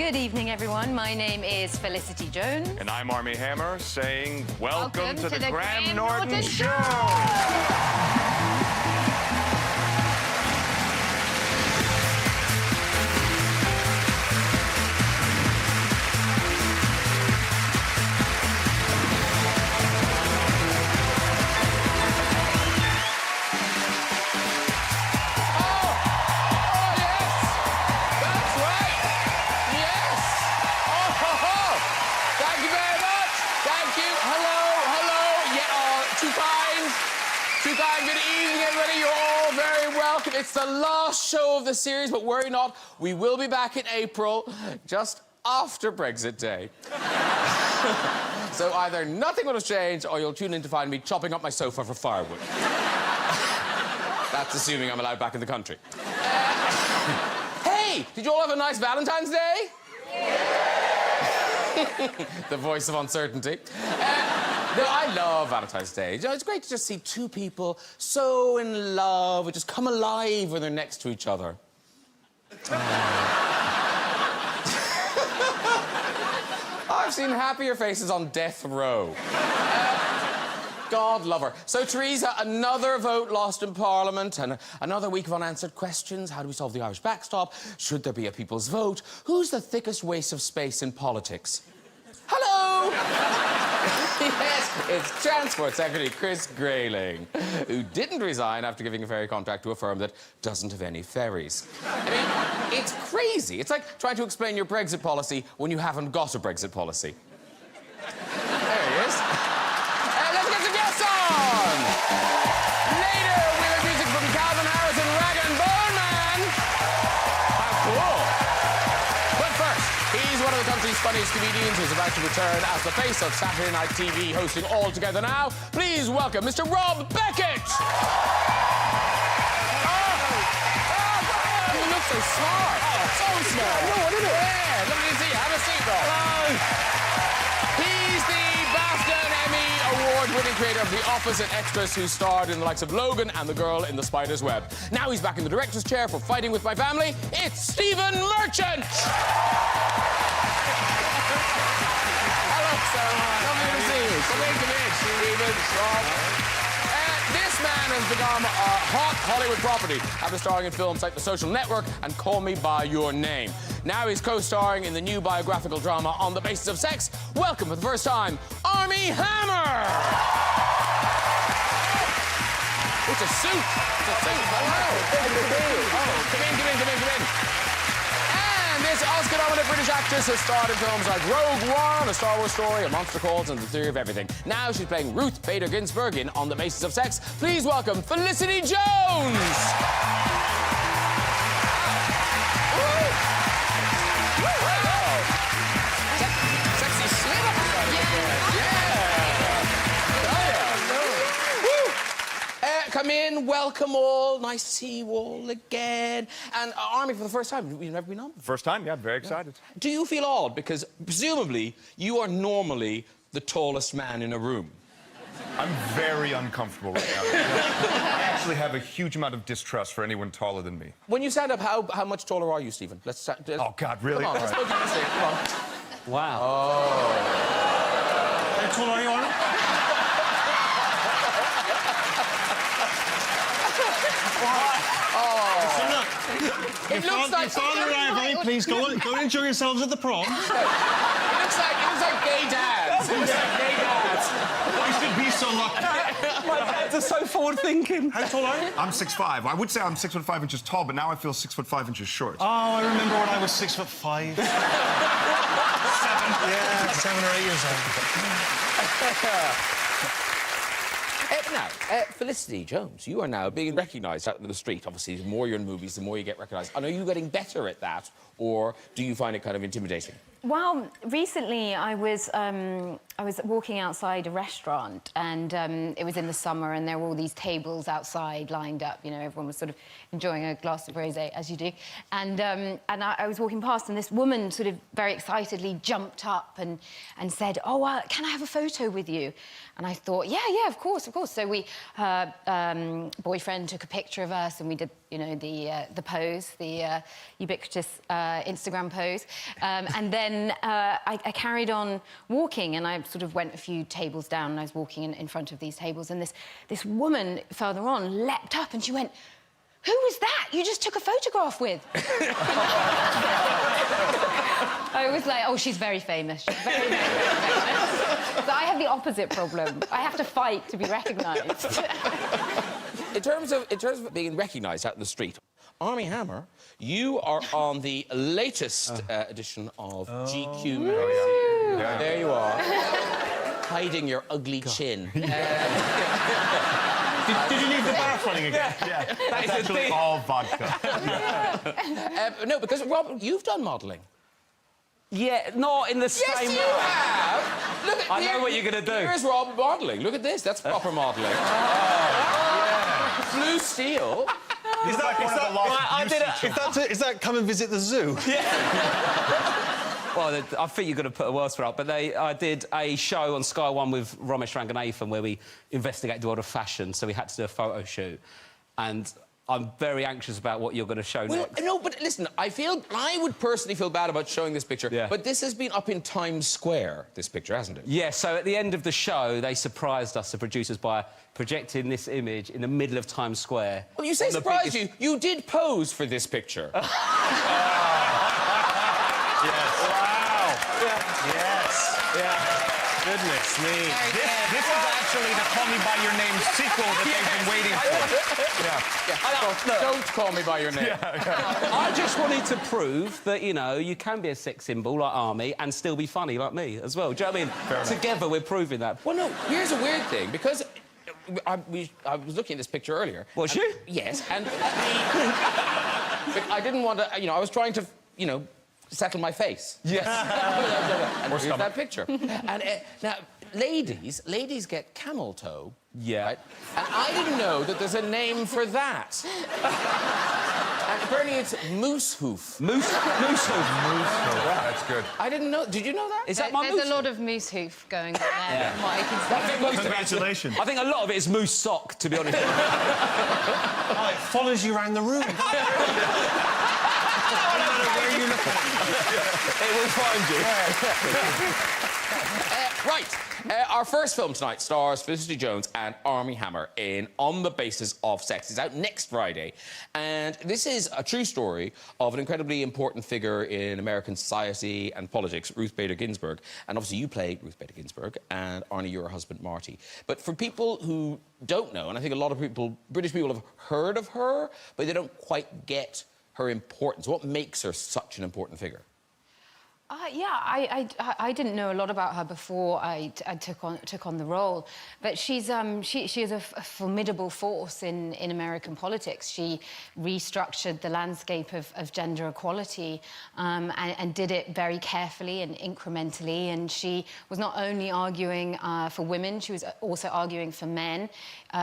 Good evening, everyone. My name is Felicity Jones. And I'm Armie Hammer, saying welcome to the Graham Norton Show! Good evening, everybody. You're all very welcome. It's the last show of the series, but worry not, we will be back in April, just after Brexit Day. So either nothing will have changed, or you'll tune in to find me chopping up my sofa for firewood. That's assuming I'm allowed back in the country. Hey, did you all have a nice Valentine's Day? The voice of uncertainty. No, I love Valentine's Day. You know, it's great to just see two people so in love and just come alive when they're next to each other. I've seen happier faces on death row. God love her. So, Theresa, another vote lost in Parliament and another week of unanswered questions. How do we solve the Irish backstop? Should there be a people's vote? Who's the thickest waste of space in politics? Hello! Yes, it's Transport Secretary Chris Grayling, who didn't resign after giving a ferry contract to a firm that doesn't have any ferries. I mean, it's crazy. It's like trying to explain your Brexit policy when you haven't got a Brexit policy. There he is. Let's get some guests on! Later, we'll have music from Calvin Harris and Rag and Bone Man. How cool. But first, he's one of the country's funniest comedians who's about to return as the face of Saturday Night TV, hosting All Together Now. Please welcome Mr. Rob Beckett! You look so smart. Oh, so smart. No, what is it? Yeah, lovely to see you. Have a seat, Rob. Hello. He's the BAFTA and Emmy award-winning creator of The Office and Extras, who starred in the likes of Logan and The Girl in the Spider's Web. Now he's back in the director's chair for Fighting With My Family. It's Stephen Merchant! Hello, sir. Lovely to see you. Come in, Stephen. This man has become a hot Hollywood property after starring in films like The Social Network and Call Me By Your Name. Now he's co-starring in the new biographical drama On the Basis of Sex. Welcome for the first time, Armie Hammer! It's a suit. It's a suit. Hello. Oh, come in. And this Oscar-nominated British actress has starred in films like Rogue One, A Star Wars Story, A Monster Calls, and The Theory of Everything. Now she's playing Ruth Bader Ginsburg in On the Basis of Sex. Please welcome Felicity Jones! Sexy slit up. Come in, welcome all. Nice to see you all again. And Armie, for the first time, you've never been on before. First time, yeah, very excited. Do you feel odd? Because presumably you are normally the tallest man in a room. I'm very uncomfortable right now. I actually have a huge amount of distrust for anyone taller than me. When you stand up, how much taller are you, Stephen? Let's Oh, God, really? Come on, let's go get this thing. Come on. Wow. Oh. How tall are you, Arnold? It looks like... Your father and I are very pleased. Go and enjoy yourselves at the prom. It looks like gay dads. It looks like gay dads. I should be so lucky. My dads are so forward-thinking. How tall are you? I'm 6'5". I would say I'm 6'5" short, but now I feel 6'5" short. Oh, I remember when I was 6'5". 7 or 8 years old. Now, Felicity Jones, you are now being recognised out in the street. Obviously, the more you're in movies, the more you get recognised. And are you getting better at that, or do you find it kind of intimidating? Well, recently I was walking outside a restaurant, and it was in the summer, and there were all these tables outside lined up. You know, everyone was sort of enjoying a glass of rosé, as you do. And I was walking past, and this woman sort of very excitedly jumped up and said, "Oh, can I have a photo with you?" And I thought, yeah, of course. So her boyfriend took a picture of us, and we did you know, the pose, the ubiquitous Instagram pose. And then I carried on walking, and I sort of went a few tables down, and I was walking in front of these tables, and this woman further on leapt up, and she went, "Who was that you just took a photograph with?" I was like, "Oh, she's very famous. She's very, very, very famous." So I have the opposite problem. I have to fight to be recognised. In terms of being recognised out in the street, Armie Hammer, you are on the latest edition of GQ magazine. Yeah. There you are, hiding your ugly chin. Did you leave the bath running again? Yeah. That's actually all vodka. No, because, Rob, you've done modelling. Yeah, not in the same Yes, you way. have! Look at, I know what you're going to do. Here's Rob modelling. Look at this. That's proper modelling. Blue steel. Is that one of the lost Is that come and visit the zoo? Well, I think you're going to put a worse for up, but I did a show on Sky One with Ramesh Ranganathan where we investigate the world of fashion, so we had to do a photo shoot. And I'm very anxious about what you're going to show next. No, but listen, I would personally feel bad about showing this picture, Yeah. but this has been up in Times Square, this picture, hasn't it? Yeah, so at the end of the show, they surprised us, the producers, by projecting this image in the middle of Times Square. Well, you say On the surprised biggest- you did pose for this picture. Yes. Wow. Yes. Yeah. Goodness me. This is actually the Call Me By Your Name sequel that they've been waiting for. Don't call me by your name. I just wanted to prove that, you know, you can be a sex symbol like Armie and still be funny like me as well. Do you know what I mean? Together, we're proving that. Well, no, here's a weird thing, because I was looking at this picture earlier. Was you? Yes, and but I didn't want to, you know, I was trying to, you know, settle my face. Yes. And here's that picture. And now, ladies get camel toe. Yeah. Right? And I didn't know that there's a name for that. And apparently it's moose hoof. Moose hoof. That's good. I didn't know. Did you know that? Is that my There's moose a lot of moose hoof going on there, Yeah. from what I can see. Congratulations. I think a lot of it is moose sock, to be honest. Oh, it follows you around the room. Where you look It will find you. Right. Our first film tonight stars Felicity Jones and Armie Hammer in On the Basis of Sex. It's out next Friday. And this is a true story of an incredibly important figure in American society and politics, Ruth Bader Ginsburg. And obviously you play Ruth Bader Ginsburg, and Arnie, you're her husband, Marty. But for people who don't know, and I think a lot of people, British people, have heard of her, but they don't quite get her importance. What makes her such an important figure? Yeah, I didn't know a lot about her before I took on the role, but she is a formidable force in American politics. She restructured the landscape of gender equality and did it very carefully and incrementally. And she was not only arguing for women, she was also arguing for men,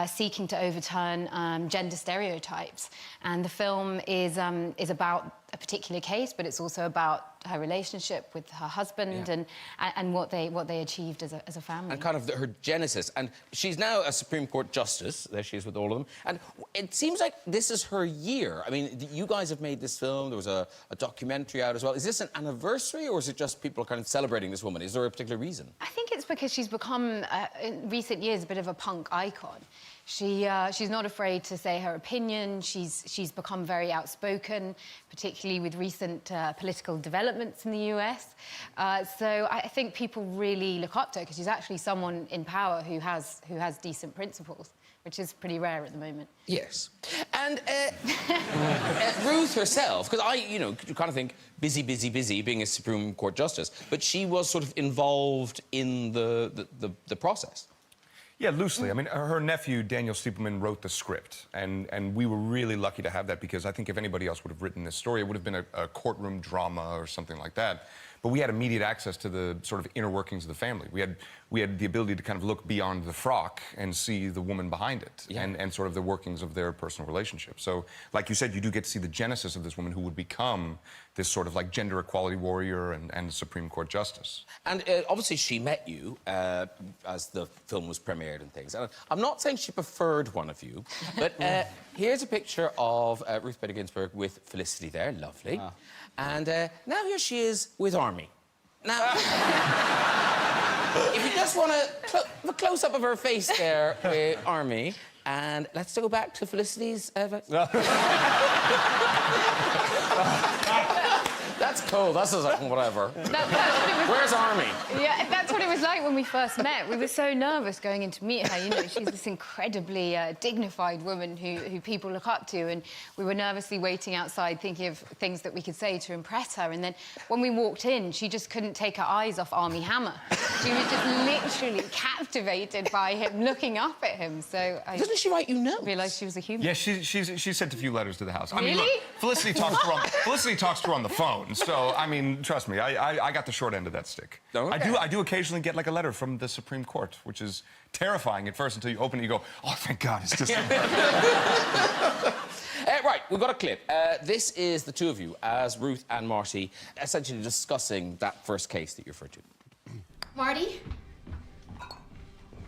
seeking to overturn gender stereotypes. And the film is about a particular case, but it's also about her relationship with her husband and what they achieved as a family. And kind of her genesis. And she's now a Supreme Court justice. There she is with all of them. And it seems like this is her year. I mean, you guys have made this film. There was a documentary out as well. Is this an anniversary, or is it just people kind of celebrating this woman? Is there a particular reason? I think it's because she's become, in recent years, a bit of a punk icon. She's not afraid to say her opinion. She's become very outspoken, particularly with recent political developments in the US. So I think people really look up to her because she's actually someone in power who has decent principles, which is pretty rare at the moment. Yes. And Ruth herself, because you kind of think busy, being a Supreme Court justice, but she was sort of involved in the process. Yeah, loosely. I mean, her nephew, Daniel Stiepelman, wrote the script, and we were really lucky to have that, because I think if anybody else would have written this story, it would have been a courtroom drama or something like that. but we had immediate access to the sort of inner workings of the family. We had the ability to kind of look beyond the frock and see the woman behind it, and sort of the workings of their personal relationship. So, like you said, you do get to see the genesis of this woman who would become this sort of like gender equality warrior and Supreme Court justice. And obviously she met you as the film was premiered and things. And I'm not saying she preferred one of you, but here's a picture of Ruth Bader Ginsburg with Felicity there, lovely. Ah. And now here she is with Army. Now, if you just want to a close-up of her face there with Army, and let's go back to Felicity's... That's cool. That's whatever. Where's Army? Yeah, that's what it was like when we first met. We were so nervous going in to meet her. You know, she's this incredibly dignified woman who people look up to, and we were nervously waiting outside, thinking of things that we could say to impress her. And then when we walked in, she just couldn't take her eyes off Army Hammer. She was just literally captivated by him, looking up at him. So doesn't she write you notes? Realised she was a human. Yeah, she sent a few letters to the house. I mean, Really? look, Felicity talks to her on the phone. So, I mean, trust me, I got the short end of that stick. Okay. I do occasionally get, like, a letter from the Supreme Court, which is terrifying at first until you open it and you go, oh, thank God, it's just... Right, we've got a clip. This is the two of you as Ruth and Marty essentially discussing that first case that you referred to. Marty?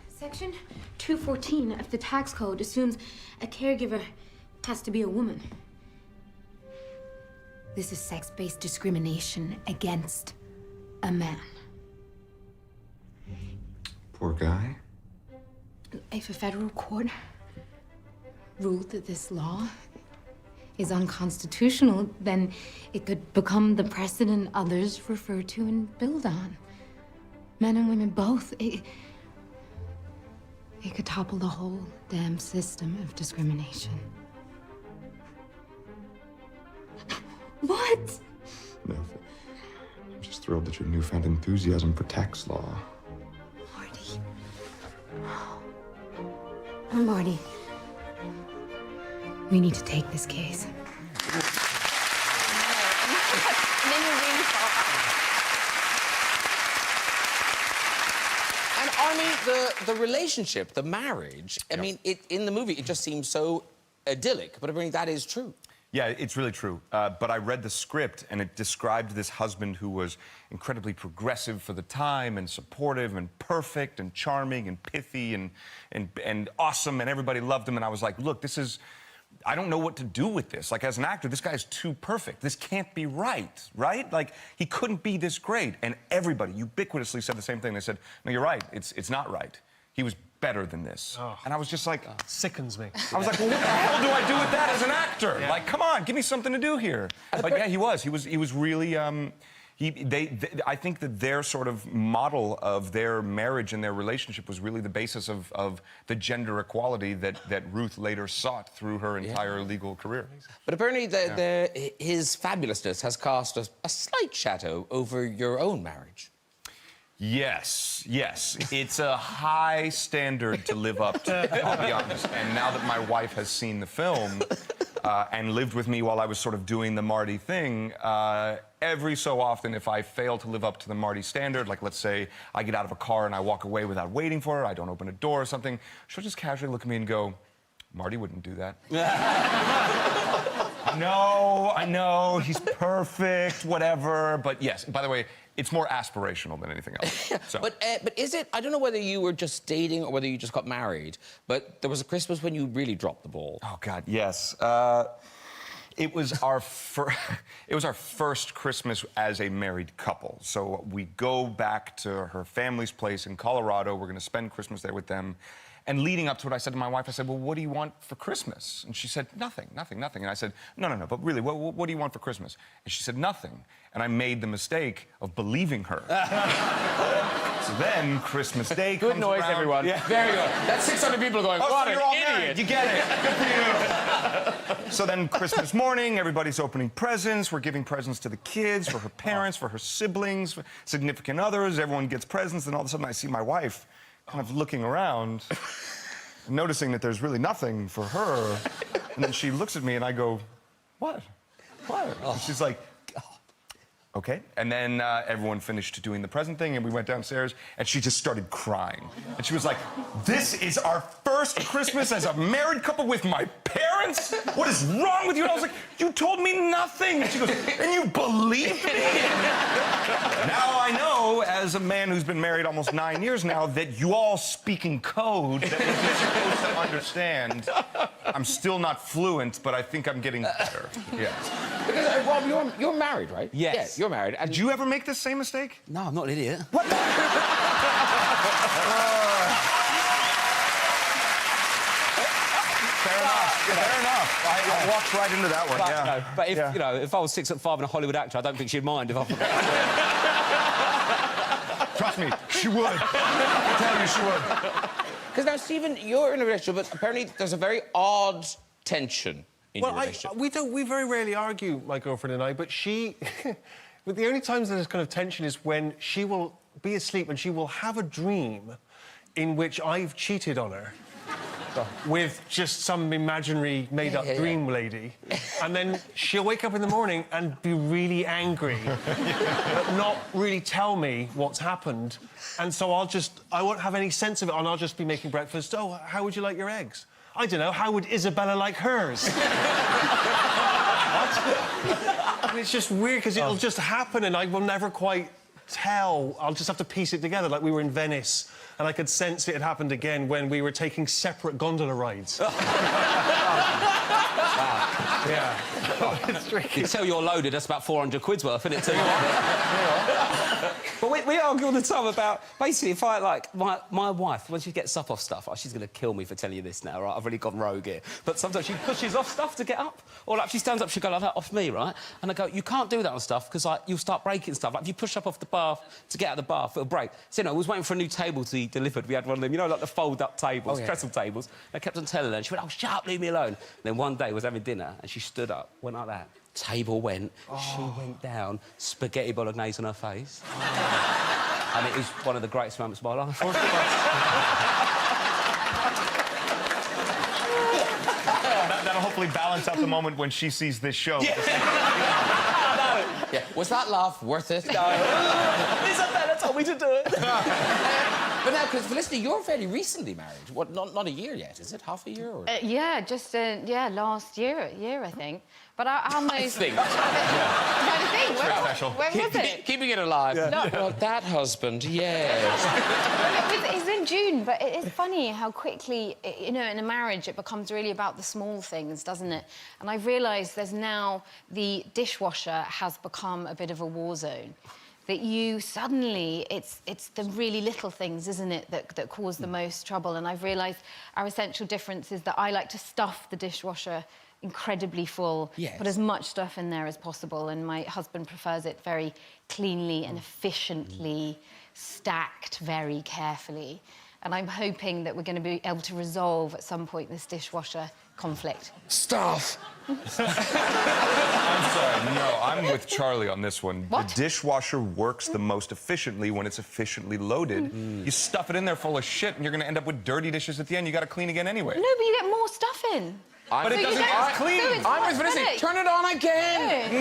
Section 214 of the tax code assumes a caregiver has to be a woman. This is sex-based discrimination against a man. Poor guy. If a federal court ruled that this law is unconstitutional, then it could become the precedent others refer to and build on. Men and women both. It could topple the whole damn system of discrimination. What? Nothing. I'm just thrilled at your newfound enthusiasm for tax law. Marty. Marty. We need to take this case. And Army, the relationship, the marriage, I mean, in the movie, it just seems so idyllic, but I mean, that is true. Yeah, it's really true. But I read the script, and it described this husband who was incredibly progressive for the time, and supportive, and perfect, and charming, and pithy, and awesome, and everybody loved him. And I was like, look, this is... I don't know what to do with this. Like, as an actor, this guy's too perfect. This can't be right? Like, he couldn't be this great. And everybody ubiquitously said the same thing. They said, no, you're right. It's not right. He was better than this. Oh. And I was just like... Sickens me. I was like, well, what the hell do I do with that as an actor? Yeah. Like, come on, give me something to do here. But yeah, he was really... I think that their sort of model of their marriage and their relationship was really the basis of the gender equality that Ruth later sought through her entire legal career. But apparently his fabulousness has cast a slight shadow over your own marriage. Yes. It's a high standard to live up to, I'll be honest. And now that my wife has seen the film and lived with me while I was sort of doing the Marty thing, every so often, if I fail to live up to the Marty standard, like let's say I get out of a car and I walk away without waiting for her, I don't open a door or something, she'll just casually look at me and go, Marty wouldn't do that. I know, he's perfect, whatever. But yes, by the way, it's more aspirational than anything else. So. But is it... I don't know whether you were just dating or whether you just got married, but there was a Christmas when you really dropped the ball. Oh, God, yes. It was our first Christmas as a married couple. So we go back to her family's place in Colorado. We're going to spend Christmas there with them. And leading up to it, I said to my wife, I said, well, what do you want for Christmas? And she said, nothing. And I said, no, but really, what do you want for Christmas? And she said, nothing. And I made the mistake of believing her. So then, Christmas Day comes Good noise, around. everyone. Yeah. Very good. That's 600 people going, what an idiot. You get it. Good for you. So then, Christmas morning, everybody's opening presents. We're giving presents to the kids, for her parents, for her siblings, for significant others. Everyone gets presents, and all of a sudden, I see my wife kind of looking around, noticing that there's really nothing for her. And then she looks at me, and I go, what? And she's like, Okay. And then everyone finished doing the present thing, and we went downstairs, and she just started crying. And she was like, "This is our first Christmas as a married couple with my parents? What is wrong with you?" And I was like, "You told me nothing." And she goes, "And you believed me?" Now I know, as a man who's been married almost 9 years now, that you all speak in code that we're supposed to understand. I'm still not fluent, but I think I'm getting better. Yeah. Because, Rob, you're married, right? Yes. Yeah, you're married. And Did you ever make this same mistake? No, I'm not an idiot. What the? Fair enough. Fair enough. I walked right into that one. But, Yeah. no, but if, you know, if I was 6'5" and a Hollywood actor, I don't think she'd mind if I... Trust me, she would. I tell you, she would. Because now, Stephen, you're in a relationship, but apparently there's a very odd tension in your relationship. We very rarely argue, my girlfriend and I, but she... But the only times there's kind of tension is when she will be asleep and she will have a dream in which I've cheated on her with just some imaginary made-up dream lady. And then she'll wake up in the morning and be really angry, but not really tell me what's happened. And so I won't have any sense of it, and I'll just be making breakfast. "Oh, how would you like your eggs?" "I don't know, how would Isabella like hers?" What? And it's just weird, because it'll just happen and I will never quite tell. I'll just have to piece it together, like we were in Venice and I could sense it had happened again when we were taking separate gondola rides. Wow. Yeah. It's tricky. You tell you're loaded, that's about 400 quid's worth, isn't it, too? But we argue all the time about... Basically, if I, like, my wife, when she gets up off stuff, oh, she's going to kill me for telling you this now, right? I've really gone rogue here. But sometimes she pushes off stuff to get up. Or, like, she stands up, she'll go like that off me, right? And I go, "You can't do that on stuff, because, like, you'll start breaking stuff. Like, if you push up off the bath to get out of the bath, it'll break." So, you know, I was waiting for a new table to be delivered. We had one of them, you know, like the fold-up tables, trestle tables. And I kept on telling her, and she went, "Oh, shut up, leave me alone." And then one day, I was having dinner, and she stood up, went like that. Table went, she went down, spaghetti bolognese on her face. And it was one of the greatest moments of my life. That'll hopefully balance out the moment when she sees this show. Yeah. Was that laugh worth it? No. Isabella told me to do it. But now, because Felicity, you're fairly recently married. What? Not a year yet, is it? Half a year? Or? Yeah, just last year, I think. But I almost... think. When was it? Keeping it alive. Yeah. No. Well, that husband, yes. It's in June, but it is funny how quickly, you know, in a marriage, it becomes really about the small things, doesn't it? And I've realised there's now... The dishwasher has become a bit of a war zone. That you suddenly, it's the really little things, isn't it, that cause the most trouble. And I've realised our essential difference is that I like to stuff the dishwasher incredibly full, put as much stuff in there as possible, and my husband prefers it very cleanly and efficiently stacked very carefully. And I'm hoping that we're going to be able to resolve at some point this dishwasher conflict. Stuff. I'm sorry, no, I'm with Charlie on this one. What? The dishwasher works the most efficiently when it's efficiently loaded. You stuff it in there full of shit, and you're going to end up with dirty dishes at the end. You got to clean again anyway. No, but you get more stuff in. But it doesn't get clean. I'm with Felicity. Turn it on again. No.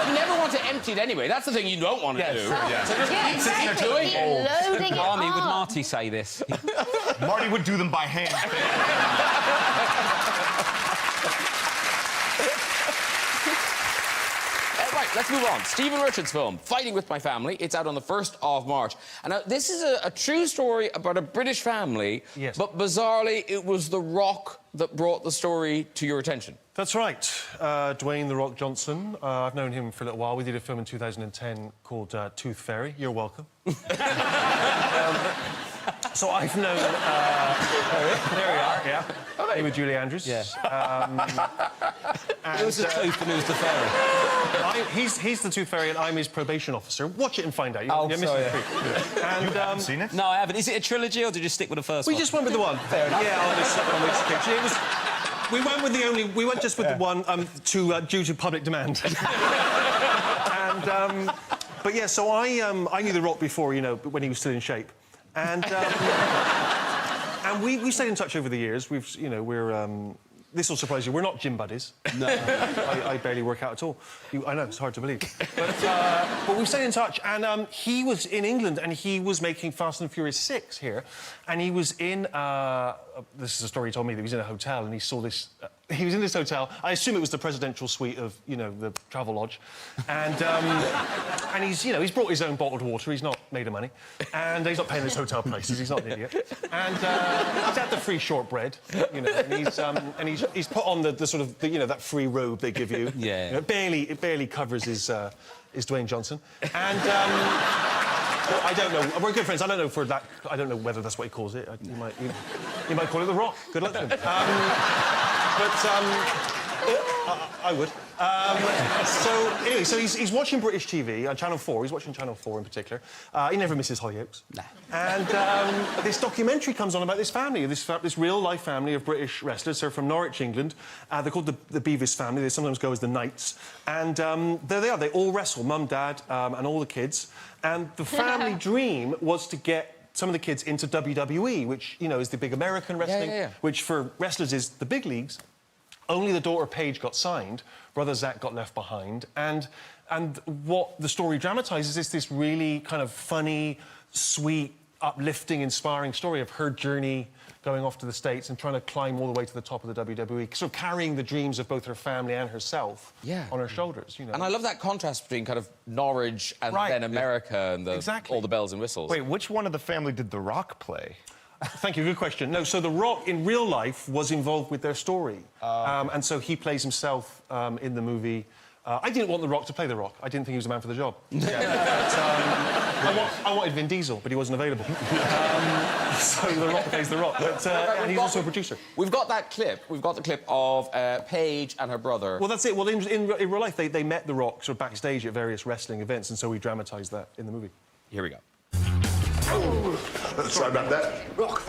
You never want to empty it anyway. That's the thing you don't want to do. So just keep sitting there doing it. Loading it Barney, would up. Marty say this? Marty would do them by hand. Right, let's move on. Stephen Richards' film, Fighting With My Family. It's out on the 1st of March. And now, this is a true story about a British family, but bizarrely, it was The Rock that brought the story to your attention. That's right. Dwayne "The Rock" Johnson. I've known him for a little while. We did a film in 2010 called Tooth Fairy. You're welcome. So I've known... there we are, yeah. He with Julie Andrews. Yeah. And, It was the tooth and it was the fairy. He's the Tooth Fairy and I'm his probation officer. Watch it and find out. Oh, You're sorry. missing the treat. And, You haven't seen it? No, I haven't. Is it a trilogy or did you stick with the first one? We just went with the one. Fair enough. Yeah, on this occasion. It was... We went with the only... We went just with the one due to public demand. And, but yeah, so I knew The Rock before, you know, when he was still in shape. And, and we stayed in touch over the years. We've, you know, we're this will surprise you. We're not gym buddies. No. I barely work out at all. I know, it's hard to believe. But we've stayed in touch, and he was in England, and he was making Fast and Furious 6 here, and he was in... this is a story he told me, that he was in a hotel, and he saw this... he was in this hotel. I assume it was the presidential suite of, you know, the travel lodge. And, and he's, you know, he's brought his own bottled water. He's not made of money. And he's not paying his hotel prices. He's not an idiot. And he's had the free shortbread, you know, and he's put on the sort of, you know, that free robe they give you. Yeah. You know, it barely covers his Dwayne Johnson. And... I don't know. We're good friends. I don't know for that. I don't know whether that's what he calls it. You might call it the Rock. Good luck to him. I would. So anyway, so he's watching British TV on Channel 4. He's watching Channel 4 in particular. He never misses Hollyoaks. Nah. And this documentary comes on about this family, this real-life family of British wrestlers. They're from Norwich, England. They're called the Beavis family. They sometimes go as the Knights. And there they are. They all wrestle, mum, dad, and all the kids. And the family dream was to get some of the kids into WWE, which, you know, is the big American wrestling, which for wrestlers is the big leagues. Only the daughter Paige got signed, brother Zach got left behind, and what the story dramatises is this really kind of funny, sweet, uplifting, inspiring story of her journey going off to the States and trying to climb all the way to the top of the WWE, sort of carrying the dreams of both her family and herself on her shoulders, you know. And I love that contrast between kind of Norwich and then America and all the bells and whistles. Wait, which one of the family did The Rock play? Thank you, good question. No, so The Rock, in real life, was involved with their story. And so he plays himself in the movie. I didn't want The Rock to play The Rock. I didn't think he was the man for the job. I wanted Vin Diesel, but he wasn't available. So The Rock plays The Rock. But, and he's also a producer. We've got that clip. We've got the clip of Paige and her brother. Well, that's it. Well, in real life, they met The Rock sort of backstage at various wrestling events, and so we dramatised that in the movie. Here we go. Sorry about that. Rock.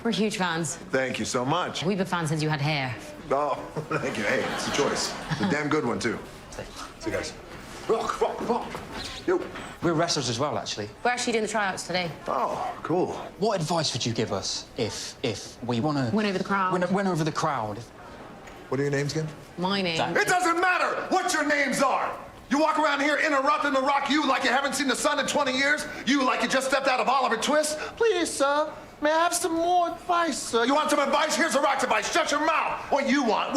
We're huge fans. Thank you so much. We've been fans since you had hair. Oh, thank you. Hey, it's a choice. It's a damn good one, too. See you guys. Rock. Yo. We're wrestlers as well, actually. We're actually doing the tryouts today. Oh, cool. What advice would you give us if we want to... Win over the crowd. Win over the crowd. What are your names again? My name. It doesn't matter what your names are. You walk around here interrupting the Rock, you like you haven't seen the sun in 20 years, you like you just stepped out of Oliver Twist. Please, sir, may I have some more advice, sir? You want some advice? Here's the Rock's advice. Shut your mouth. What you want.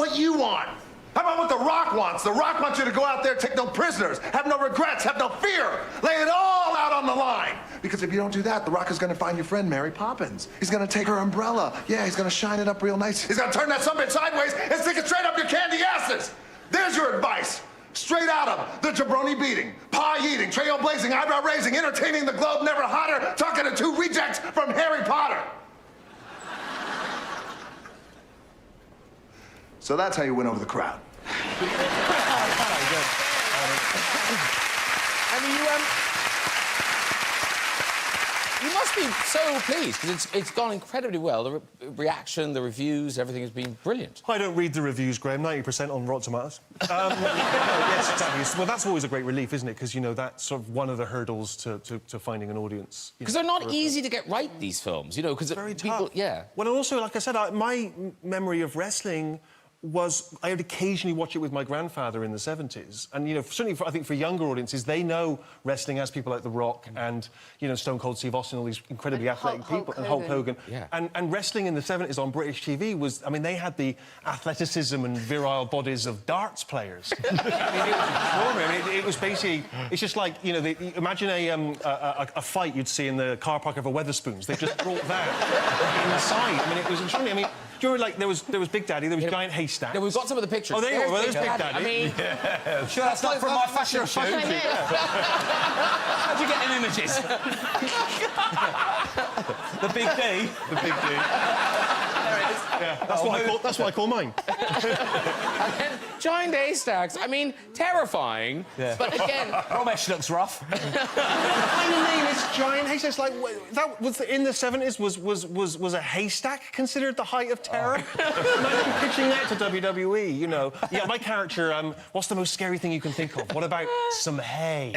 How about what the Rock wants? The Rock wants you to go out there, take no prisoners, have no regrets, have no fear. Lay it all out on the line. Because if you don't do that, the Rock is going to find your friend Mary Poppins. He's going to take her umbrella. Yeah, he's going to shine it up real nice. He's going to turn that summit sideways and stick it straight up your candy asses. There's your advice. Straight out of the jabroni beating, pie eating, trail blazing, eyebrow raising, entertaining the globe never hotter, talking to two rejects from Harry Potter. So that's how you win over the crowd. I mean, you must be so pleased, because it's gone incredibly well. The reaction, the reviews, everything has been brilliant. I don't read the reviews, Graham. 90% on Rotten Tomatoes. Yes, exactly. Well, that's always a great relief, isn't it? Because, you know, that's sort of one of the hurdles to finding an audience. Because they're not easy to get right, these films, you know, because very people... tough. Yeah. Well, and also, like I said, my memory of wrestling was I would occasionally watch it with my grandfather in the 70s. And, you know, certainly, I think for younger audiences, they know wrestling as people like The Rock and, you know, Stone Cold Steve Austin, all these incredibly athletic people, and Hulk Hogan. Yeah. And wrestling in the 70s on British TV was, I mean, they had the athleticism and virile bodies of darts players. I mean, it was extraordinary. I mean, it was basically, it's just like, you know, imagine a fight you'd see in the car park of a Weatherspoons. They just brought that inside. I mean, it was extraordinary. I mean, do you remember, like, there was Big Daddy, there was Giant Haystacks. Yeah, we've got some of the pictures. Oh, there you go. Well, there's Big Daddy. I mean... Yeah. Sure, that's not from my fashion show. How'd you get them images? The Big D. The Big D. There it is. Yeah, that's what I call mine. And then Giant Haystacks. I mean, terrifying. Yeah. But again... Ramesh looks rough. The final name is Giant Haystacks. Like, that was in the 70s, was a haystack considered the height of terror? Imagine pitching that to WWE, you know. Yeah, my character, what's the most scary thing you can think of? What about some hay?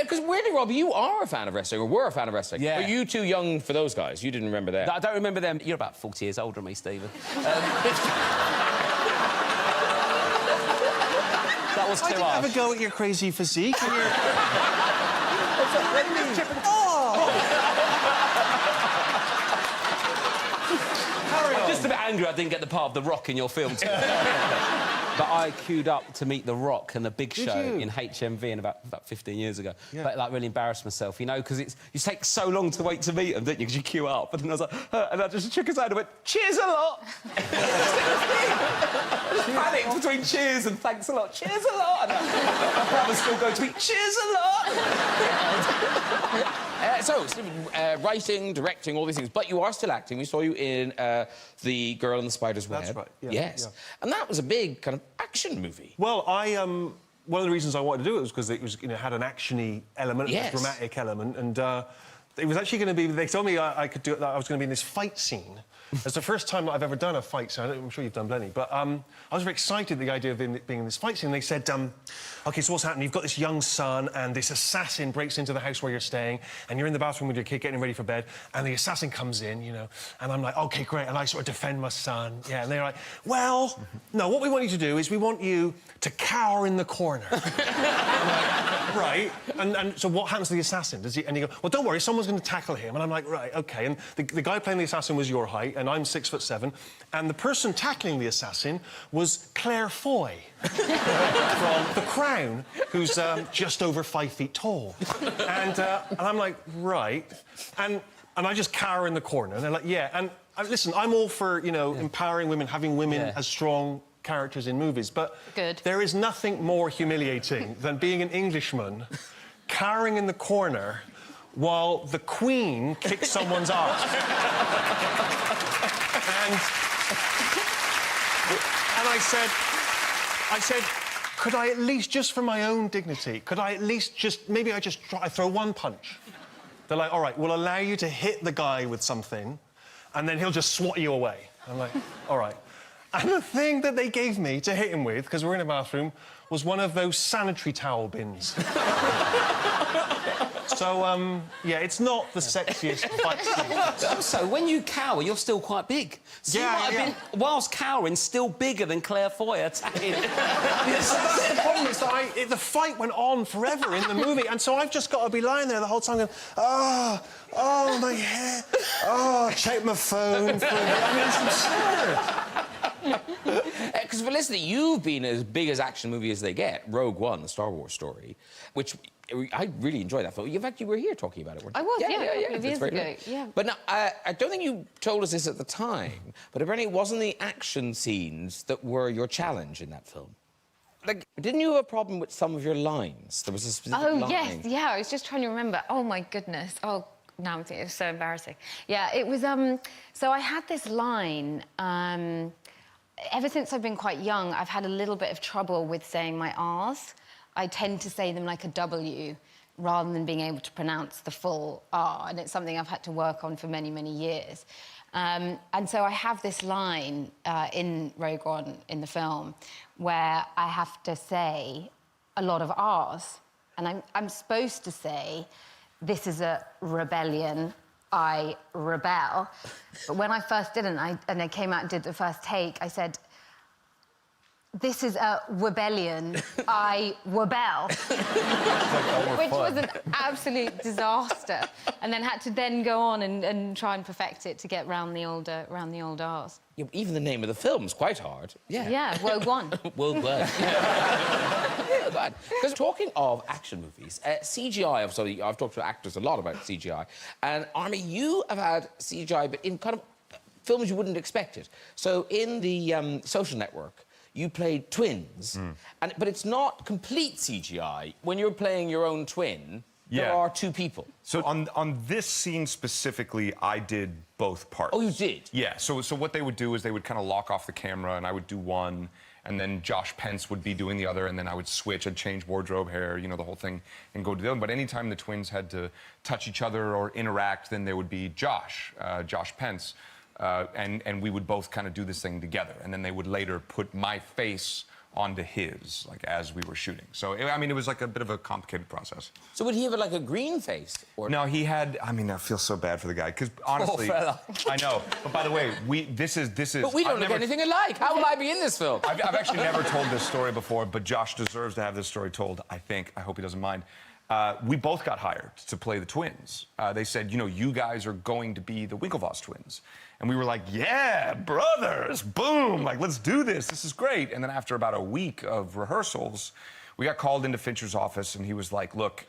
Because weirdly, Rob, you are a fan of wrestling, or were a fan of wrestling. Yeah. Are you too young for those guys? You didn't remember that? I don't don't remember them. You're about 40 years older than me, Stephen. That was too I didn't harsh. have a go at your crazy physique. And your... Just a bit angry I didn't get the part of The Rock in your film. But I queued up to meet The Rock and The Big Show in HMV in about 15 years ago. Yeah. But, like, really embarrassed myself, you know, because you take so long to wait to meet them, don't you? Because you queue up. And then I was like, and I just shook his hand and went, cheers a lot! I just panicked between cheers and thanks a lot. Cheers a lot! And my brother still going to me, cheers a lot! So, Stephen, writing, directing, all these things, but you are still acting. We saw you in The Girl in the Spider's Web. That's right, yeah, Yes. yeah. And that was a big kind of action movie. Well, one of the reasons I wanted to do it was because it was, had an actiony element, Yes. a dramatic element, and it was actually going to be. They told me I could do it. That I was going to be in this fight scene. It's the first time that I've ever done a fight scene. I'm sure you've done plenty, but I was very excited at the idea of being in this fight scene. They said, "OK, so what's happening? You've got this young son, and this assassin breaks into the house where you're staying, and you're in the bathroom with your kid getting ready for bed, and the assassin comes in, and I'm like, OK, great, and I sort of defend my son, yeah, and they're like, well, no, what we want you to do is we want you to cower in the corner." I'm like, right, and so what happens to the assassin? And you go, well, don't worry, someone's going to tackle him, and I'm like, right, OK, and the guy playing the assassin was your height, and I'm 6'7", and the person tackling the assassin was Claire Foy from The Crown, who's just over 5 feet tall. And I'm like, right. And I just cower in the corner, and they're like, yeah. And listen, I'm all for, empowering women, having women as strong characters in movies, but there is nothing more humiliating than being an Englishman cowering in the corner while the Queen kicks someone's arse. And I said, could I at least, just for my own dignity, could I at least maybe I throw one punch? They're like, all right, we'll allow you to hit the guy with something, and then he'll just swat you away. I'm like, all right. And the thing that they gave me to hit him with, because we're in a bathroom, was one of those sanitary towel bins. So, yeah, it's not the sexiest fight scene. Also, when you cower, you're still quite big. So you might have been, whilst cowering, still bigger than Claire Foy attacking. That's the problem, is that the fight went on forever in the movie, and so I've just got to be lying there the whole time going, oh, my hair, check my phone. I mean, it's absurd. Because, Felicity, you've been as big as action movie as they get, Rogue One, the Star Wars story, which I really enjoyed that film. In fact, you were here talking about it, weren't you? I was, yeah, yeah. a couple of years ago, yeah. But now, I don't think you told us this at the time, but apparently it wasn't the action scenes that were your challenge in that film. Like, didn't you have a problem with some of your lines? There was a specific line. Oh, yes, yeah, I was just trying to remember. Oh, my goodness. Oh, now I'm thinking, it was so embarrassing. Yeah, it was, so I had this line, ever since I've been quite young, I've had a little bit of trouble with saying my R's. I tend to say them like a W rather than being able to pronounce the full R, and it's something I've had to work on for many, many years. And so I have this line in Rogue One, in the film, where I have to say a lot of R's. And I'm supposed to say, this is a rebellion, I rebel. But when I first didn't, and I came out and did the first take, I said, this is a rebellion, I rebel. Which was an absolute disaster. And then had to then go on and try and perfect it to get round the old R's. Yeah, even the name of the film's quite hard. Yeah. Yeah, Rogue One. Rogue One. Yeah, because talking of action movies, CGI, obviously, I've talked to actors a lot about CGI, and Army, you have had CGI, but in kind of films you wouldn't expect it. So in the Social Network, you played twins, but it's not complete CGI. When you're playing your own twin, there are two people. So on this scene specifically, I did both parts. Oh, you did? Yeah, so what they would do is they would kind of lock off the camera, and I would do one, and then Josh Pence would be doing the other, and then I would switch, I'd change wardrobe, hair, the whole thing, and go to the other. But anytime the twins had to touch each other or interact, then there would be Josh Pence, and we would both kind of do this thing together. And then they would later put my face onto his, like, as we were shooting. So, I mean, it was like a bit of a complicated process. So would he have like a green face? Or... No, he had, I mean, I feel so bad for the guy, because honestly... Poor fella. I know. But by the way, this is... But we don't look anything alike. How will I be in this film? I've actually never told this story before, but Josh deserves to have this story told, I think. I hope he doesn't mind. We both got hired to play the twins. They said, you know, you guys are going to be the Winklevoss twins. And we were like, yeah, brothers, boom, like, let's do this. This is great. And then after about a week of rehearsals, we got called into Fincher's office, and he was like, look,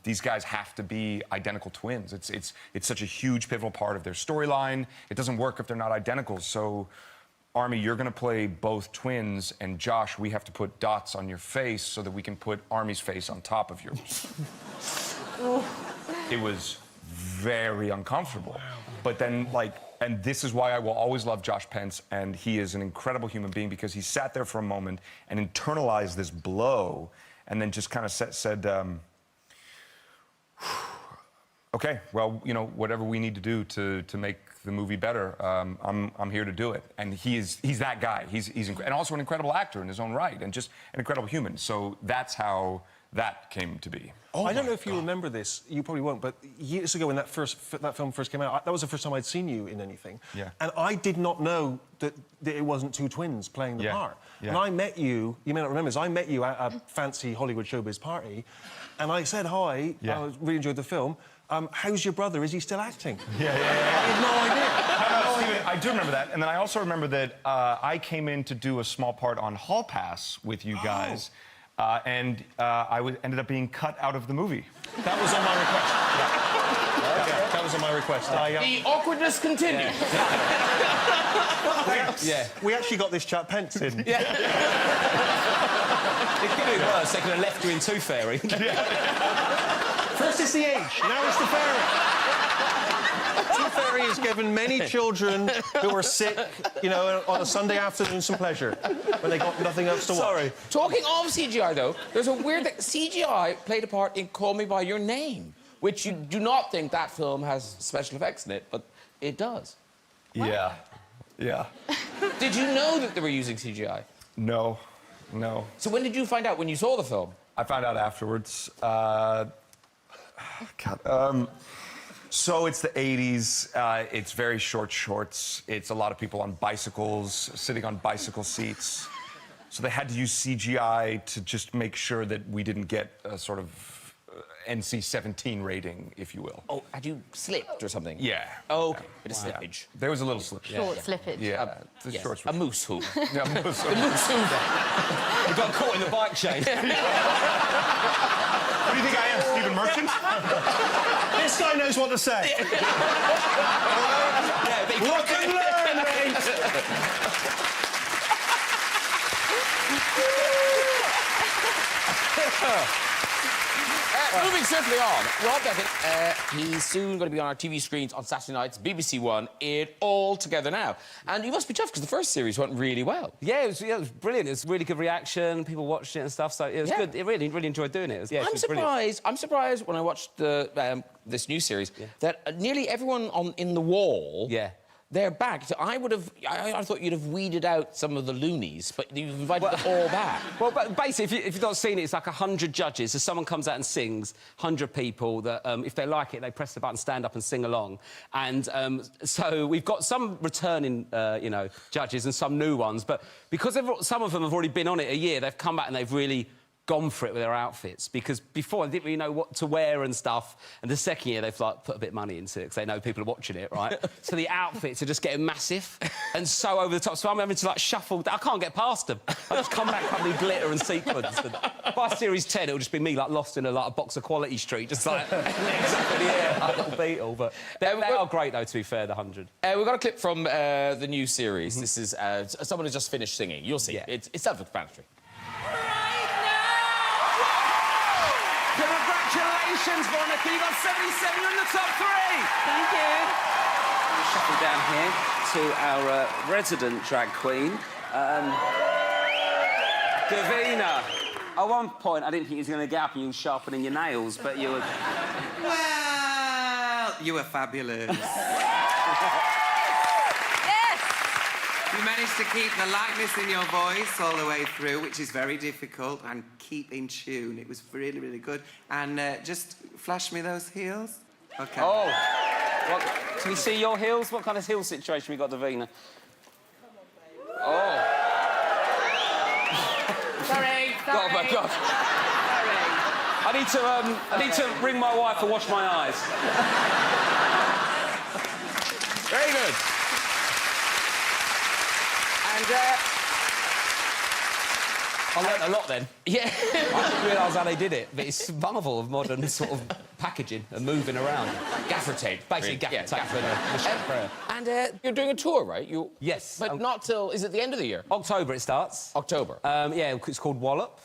these guys have to be identical twins. It's such a huge, pivotal part of their storyline. It doesn't work if they're not identical. So, Armie, you're going to play both twins, and Josh, we have to put dots on your face so that we can put Armie's face on top of yours. It was very uncomfortable. Wow. But then, like, and this is why I will always love Josh Pence, and he is an incredible human being, because he sat there for a moment and internalized this blow, and then just kind of said, okay, well, you know, whatever we need to do to make the movie better, I'm here to do it. And he's that guy. He's and also an incredible actor in his own right, and just an incredible human. So that's how that came to be. Oh, I don't know if you remember this. You probably won't. But years ago, when that film first came out, that was the first time I'd seen you in anything. Yeah. And I did not know that it wasn't two twins playing the part. Yeah. And I met you. You may not remember this. I met you at a fancy Hollywood showbiz party, and I said hi. Yeah. I really enjoyed the film. How's your brother? Is he still acting? Yeah. I had no idea. Steven, I do remember that. And then I also remember that I came in to do a small part on Hall Pass with you guys. And I ended up being cut out of the movie. That was on my request. Yeah, that was on my request. The awkwardness continues. We actually got this chap Pence in. It could be worse. They could have left you in Tooth Fairy. First it's the age, now it's the fairy. Tooth Fairy has given many children who are sick, you know, on a Sunday afternoon some pleasure when they got nothing else to watch. Sorry. Talking of CGI, though, there's a weird thing. CGI played a part in Call Me By Your Name, which you do not think that film has special effects in it, but it does. Yeah. Did you know that they were using CGI? No. So when did you find out? When you saw the film? I found out afterwards. So it's the 80s. It's very short shorts. It's a lot of people on bicycles, sitting on bicycle seats. So they had to use CGI to just make sure that we didn't get a sort of NC-17 rating, if you will. Oh, had you slipped or something? Yeah. Oh, okay. Bit of slippage. There was a little slip. Short slippage. Yeah. Yes. Short A moose hoof. Yeah, moose The moose hoof. We got caught in the bike chain. What do you think I am, Stephen Merchant? This guy knows what to say. Look and learn, mate. Moving swiftly on, Rob Beckett, he's soon going to be on our TV screens on Saturday nights, BBC One, It All Together Now. And you must be tough, because the first series went really well. Yeah, it was brilliant. It was really good reaction. People watched it and stuff, so it was good. It really enjoyed doing it. I'm surprised when I watched this new series that nearly everyone in the wall... Yeah. They're back. So I thought you'd have weeded out some of the loonies, but you've invited them all back. Well, but basically, if you've not seen it, it's like 100 judges. So someone comes out and sings, 100 people that, if they like it, they press the button, stand up and sing along. And so we've got some returning, judges and some new ones. But because some of them have already been on it a year, they've come back and they've really gone for it with their outfits, because before they didn't really know what to wear and stuff, and the second year they've like put a bit of money into it because they know people are watching it, right? So the outfits are just getting massive and so over the top, so I'm having to like shuffle. I can't get past them. I just come back covered in glitter and sequins, and by series 10 it'll just be me like lost in a box of Quality Street, just like legs up in the air like a little beetle. But they are great though, to be fair, the 100. We've got a clip from the new series. This is someone who's just finished singing. You'll see. It's self-explanatory. Congratulations, Veronica. You got 77. You're in the top 3. Thank you. Shuffle down here to our resident drag queen, Davina. At one point, I didn't think you was going to get up and you were sharpening your nails, but you were... Well, you were fabulous. Yes! You managed to keep the lightness in your voice all the way through, which is very difficult, and keep in tune. It was really, really good. And just flash me those heels. Okay. Oh. What, can we see your heels? What kind of heel situation we got, Davina? Oh. Sorry. Oh, my God. I need to ring my wife and wash my eyes. Very good. And, I learnt a lot then. yeah. I didn't realise how they did it, but it's a marvel of modern sort of packaging and moving around. Gaffer tape. Basically, gaffer tape gaffer and a shot prayer. And you're doing a tour, right? Yes. But not till... Is it the end of the year? October it starts. October. Yeah, it's called Wallop,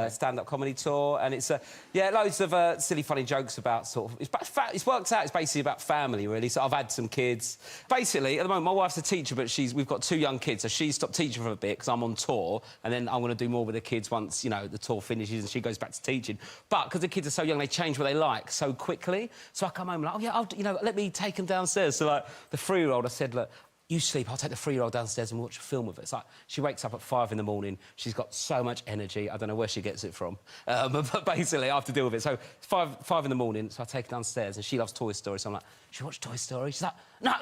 stand-up comedy tour, and it's yeah, loads of silly, funny jokes about sort of. It's worked out. It's basically about family, really. So I've had some kids. Basically, at the moment, my wife's a teacher, but we've got 2 young kids, so she stopped teaching for a bit because I'm on tour, and then I'm going to do more with the kids once the tour finishes and she goes back to teaching. But because the kids are so young, they change what they like so quickly. So I come home and like, oh yeah, let me take them downstairs. So like the 3-year-old, I said, look. You sleep, I'll take the 3-year-old downstairs and watch a film with it. It's like, she wakes up at 5 in the morning, she's got so much energy, I don't know where she gets it from. But basically, I have to deal with it. So it's 5 in the morning, so I take her downstairs, and she loves Toy Story, so I'm like, should you watch Toy Story? She's like, no,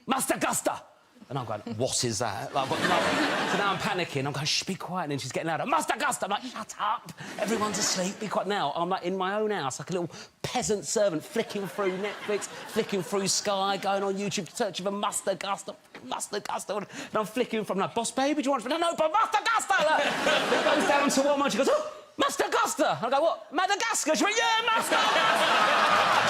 Master Guster! And I'm going, what is that? Like, so now I'm panicking. I'm going, shh, be quiet. And then she's getting louder. Master Guster! I'm like, shut up. Everyone's asleep. Be quiet. Now I'm like in my own house, like a little peasant servant, flicking through Netflix, flicking through Sky, going on YouTube, searching for Master Guster. Master Guster. And I'm flicking from like, boss baby, do you want... No, but Master Guster! Like, it goes down to 1 month. She goes, oh, Master Guster! I go, what? Madagascar? She went, yeah, Master Guster!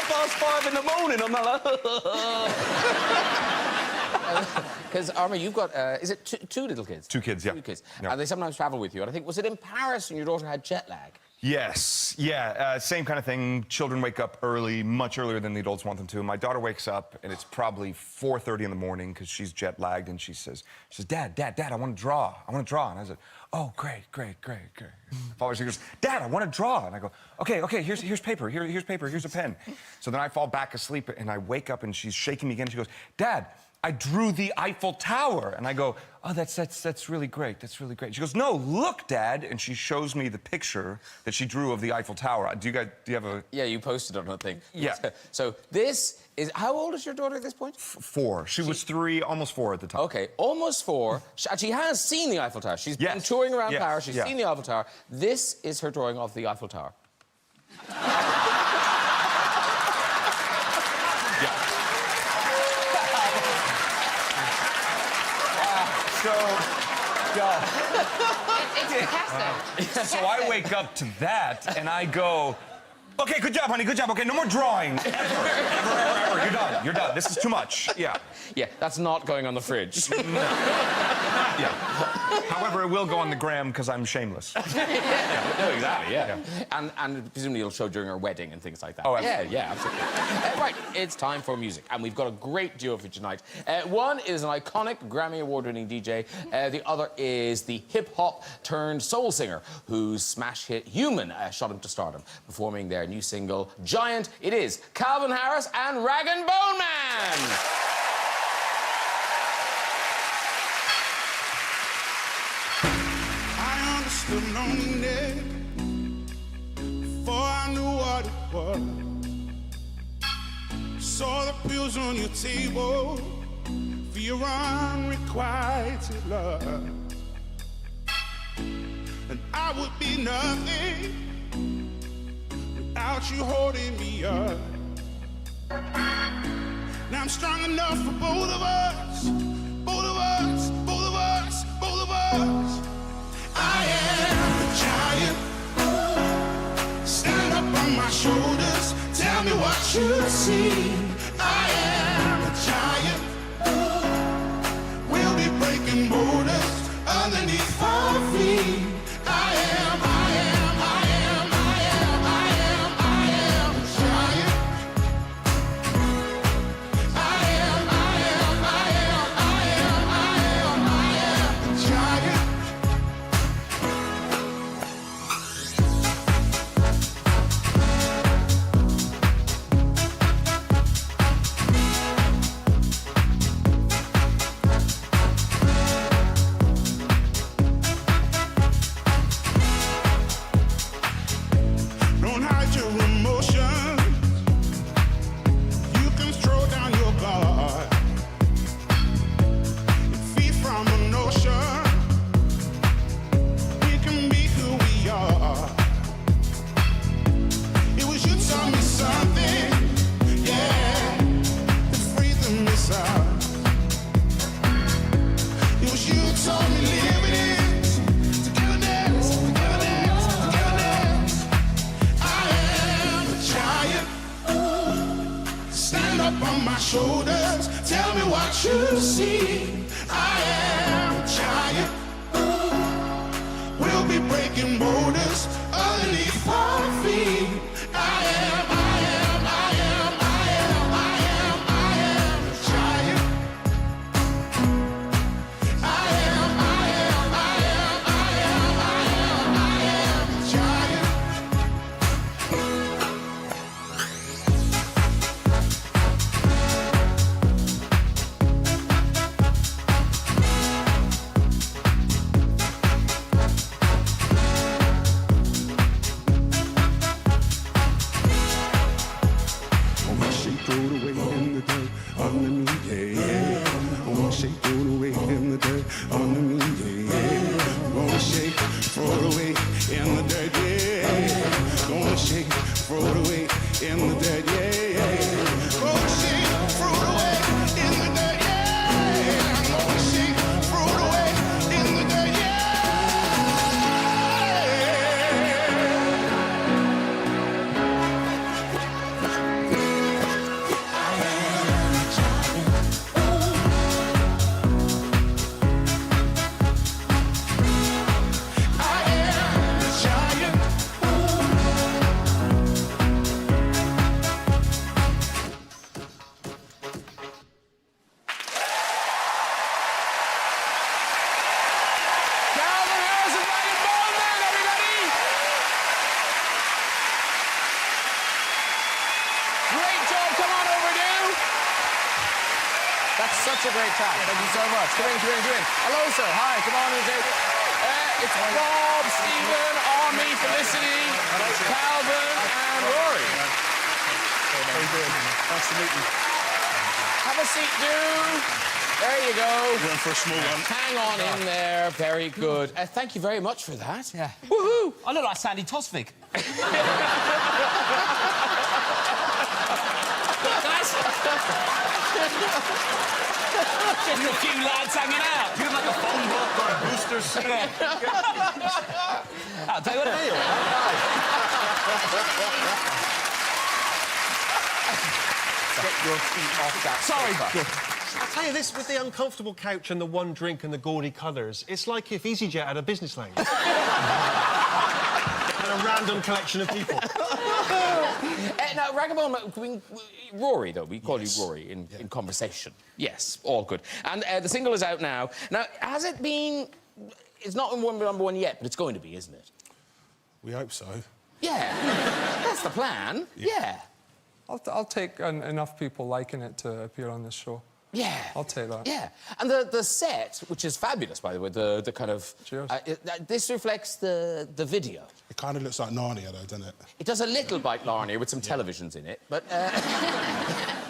5:15 in the morning, I'm like... Because, Arma, you've got, is it two little kids? 2 kids, yeah. 2 kids. Yeah. And they sometimes travel with you. And I think, was it in Paris when your daughter had jet lag? Yes, yeah, same kind of thing. Children wake up early, much earlier than the adults want them to. My daughter wakes up, and it's probably 4:30 in the morning because she's jet-lagged, and she says, Dad, I want to draw. And I said, oh, great. She goes, Dad, I want to draw. And I go, okay, here's paper, here's paper, here's a pen. So then I fall back asleep, and I wake up, and she's shaking me again. She goes, Dad, I drew the Eiffel Tower. And I go, oh, that's really great. That's really great. She goes, no, look, Dad. And she shows me the picture that she drew of the Eiffel Tower. Do you have a... Yeah, you posted it on a thing. Yeah. So this is... How old is your daughter at this point? 4. She was 3, almost 4 at the time. OK, almost 4. She has seen the Eiffel Tower. She's been touring around Paris. She's seen the Eiffel Tower. This is her drawing of the Eiffel Tower. It's Picasso. So I wake up to that, and I go, okay, good job, honey, good job. Okay, no more drawing. Ever. You're done. This is too much. Yeah. Yeah, that's not going on the fridge. Yeah. However, it will go on the gram because I'm shameless. No, exactly, yeah. And presumably it'll show during her wedding and things like that. Oh, absolutely. Yeah, absolutely. Right, it's time for music, and we've got a great duo for tonight. One is an iconic Grammy Award-winning DJ. The other is the hip-hop turned soul singer whose smash hit Human shot him to stardom, performing their new single, Giant. It is Calvin Harris and Rag & Bone Man. Lonely before I knew what it was. Saw the pills on your table for your unrequited love, and I would be nothing without you holding me up. Now I'm strong enough for both of us, both of us, both of us, both of us. I am a giant. Stand up on my shoulders. Tell me what you see. I am a giant. We'll be breaking borders underneath our feet. I am a giant. I am a giant. told me living is togetherness, togetherness, togetherness. I am a giant. Stand up on my shoulders. Tell me what you see. I am a giant. We'll be breaking borders underneath our feet. I am a giant. I am a giant. She threw it away in the dirt underneath, yeah, yeah. I wanna shake, throw it away in the dirt underneath, yeah, yeah. I wanna shake, throw it away in the dirt, yeah. I wanna shake, throw it away in the dirt, yeah, yeah. I wanna shake, throw it away in the dirt, yeah. I wanna shake, throw it away in the dirt, yeah. Calvin Harris and Ryan Baldwin, everybody! Great job, come on over, dude. That's such a great talk. Thank you so much. Come in. Hello, sir. Hi, come on in. It's Bob, Stephen, Army, Felicity, Calvin, and Rory. Very good. Nice to meet you. Have a seat, dude. There you go. Going for a small one. Hang on in there. Very good. Thank you very much for that. Yeah. Woohoo! I look like Sandy Tosvig. Just a few lads hanging out. You like a phone book or a booster seat. I'll tell you what I feel. Get your feet off that. Sorry. I'll tell you this, with the uncomfortable couch and the one drink and the gaudy colours, it's like if EasyJet had a business lounge. And a random collection of people. Now, Ragabone, Rory, though, we call you Rory in conversation. Yes, all good. And the single is out now. Now, has it been... It's not number one yet, but it's going to be, isn't it? We hope so. Yeah. That's the plan. Yeah. I'll take enough people liking it to appear on this show. Yeah. I'll take that. Yeah. And the set, which is fabulous, by the way, the kind of... Cheers. This reflects the video. It kind of looks like Narnia, though, doesn't it? It does a little bite Narnia with some televisions in it, but...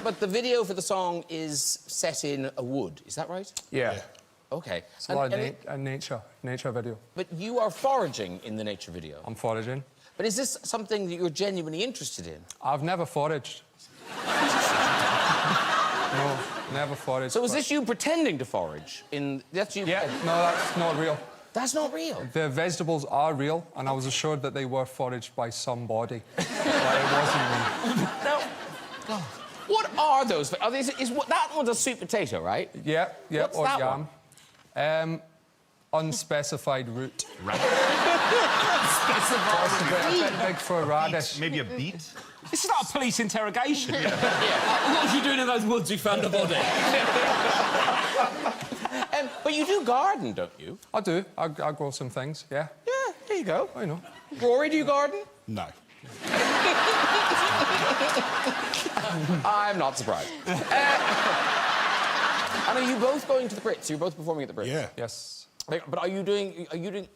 but the video for the song is set in a wood, is that right? Yeah. OK. It's a lot of nature video. But you are foraging in the nature video. I'm foraging. But is this something that you're genuinely interested in? I've never foraged. No, never foraged. So is this you pretending to forage? That's you... Yeah, no, that's not real. That's not real? The vegetables are real, and I was assured that they were foraged by somebody. But it wasn't me. Now, what are those? Are these, that one's a sweet potato, right? Yeah, What's or that yam. Unspecified root. Unspecified A bit big for a radish. Maybe a beet? This is like a police interrogation. What was you doing in those woods you found a body? But you do garden, don't you? I do. I grow some things, yeah. Yeah, there you go. I know. Rory, do you garden? No. I'm not surprised. And are you both going to the Brits? You're both performing at the Brits? Yeah. Yes. But are you doing...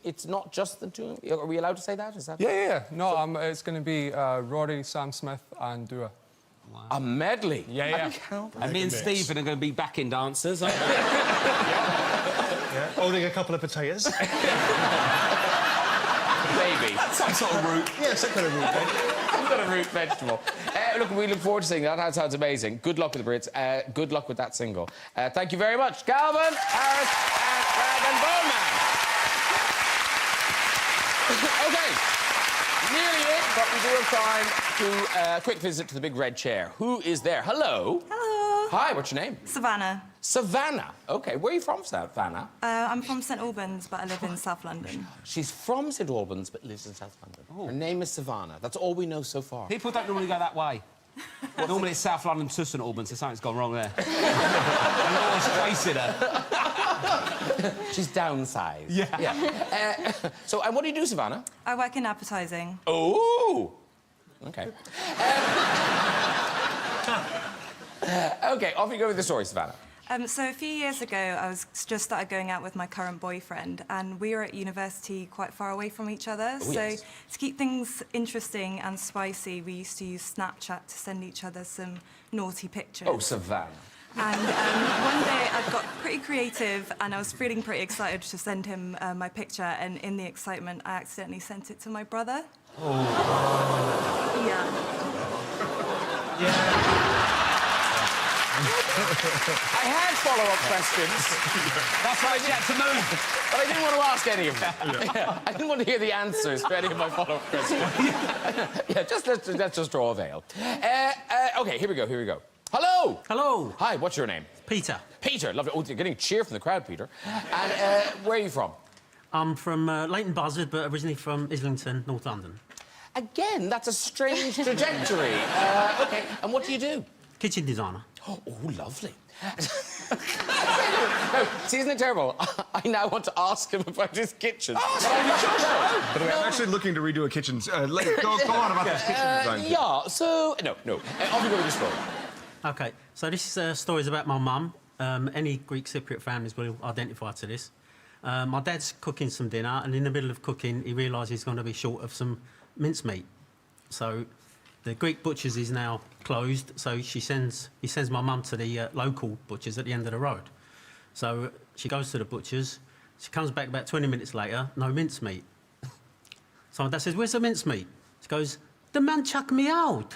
It's not just the two? Are we allowed to say that? Is that... Yeah. No, it's going to be Rory, Sam Smith and Dua. Wow. A medley? Yeah. And me and Stephen are going to be backing dancers, aren't we? Yeah. Holding a couple of potatoes. Maybe. Some sort of root. Yeah, some kind of root vegetable. Some kind of root vegetable. Look, we look forward to seeing that. That sounds amazing. Good luck with the Brits. Good luck with that single. Thank you very much, Calvin, Harris, and Rag and Bone Man. OK. Nearly it, but we do have time to a quick visit to the big red chair. Who is there? Hello. Hello. Hi, what's your name? Savannah. Savannah. OK, where are you from, Savannah? I'm from St Albans, but I live in South London. She's from St Albans, but lives in South London. Her name is Savannah. That's all we know so far. People don't normally go that way. Normally it's South London to St Albans, so something's gone wrong there. And no one's chasing her. She's downsized. Yeah. And what do you do, Savannah? I work in advertising. Oh! OK. OK, off you go with the story, Savannah. So a few years ago, I was just started going out with my current boyfriend, and we were at university quite far away from each other. Oh, yes. So to keep things interesting and spicy, we used to use Snapchat to send each other some naughty pictures. Oh, Savannah. And one day I got pretty creative, and I was feeling pretty excited to send him my picture, and in the excitement, I accidentally sent it to my brother. Oh. Yeah. I had follow-up questions. That's why she had to move. But I didn't want to ask any of them. I didn't want to hear the answers to any of my follow-up questions. Let's just draw a veil. OK, here we go. Hello! Hello. Hi, what's your name? Peter. Peter, lovely. Oh, you're getting a cheer from the crowd, Peter. And where are you from? I'm from Leighton Buzzard, but originally from Islington, North London. Again, that's a strange trajectory. OK, and what do you do? Kitchen designer. Oh, lovely. No, see, isn't it terrible? I now want to ask him about his kitchen. By the way, I'm actually looking to redo a kitchen. Go on about this kitchen design. Yeah, so... No. Off you go with the story. OK, so this story is about my mum. Any Greek Cypriot families will identify to this. My dad's cooking some dinner, and in the middle of cooking, he realises he's going to be short of some mincemeat. So the Greek butcher's is now closed, so he sends my mum to the local butcher's at the end of the road. So she goes to the butcher's. She comes back about 20 minutes later, no mincemeat. So my dad says, "Where's the mincemeat?" She goes, "The man chucked me out."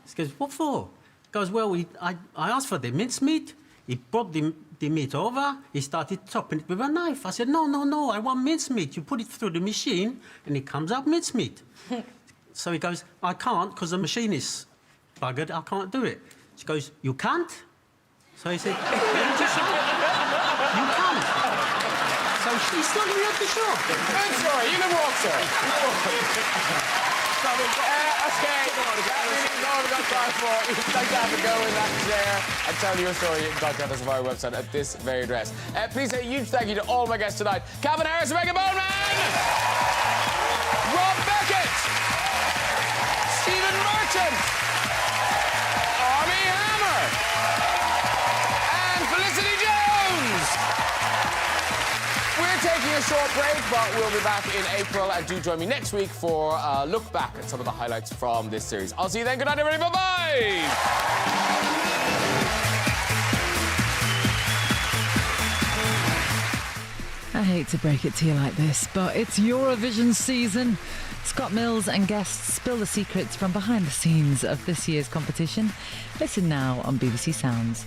She goes, "What for?" He goes, "Well, I asked for the mincemeat. He brought the meat over. He started chopping it with a knife. I said, no, I want mincemeat. You put it through the machine, and it comes out mincemeat." So he goes, "I can't, because the machine is buggered. I can't do it." She goes, "You can't?" So he said, "What did you say? You can't." So he's still going to have the shop. Good story. You can walk, sir. OK. That's all we've got time for. If you'd like to have a go in that chair and tell your story, you can contact us on our website at this very address. Please say a huge thank you to all my guests tonight. Calvin Harris, Rebecca Bowman, Rob Beckett, Stephen Merchant, Armie Hammer, and Felicity Jones. We're taking a short break, but we'll be back in April. And do join me next week for a look back at some of the highlights from this series. I'll see you then. Good night, everybody. Bye-bye. I hate to break it to you like this, but it's Eurovision season. Scott Mills and guests spill the secrets from behind the scenes of this year's competition. Listen now on BBC Sounds.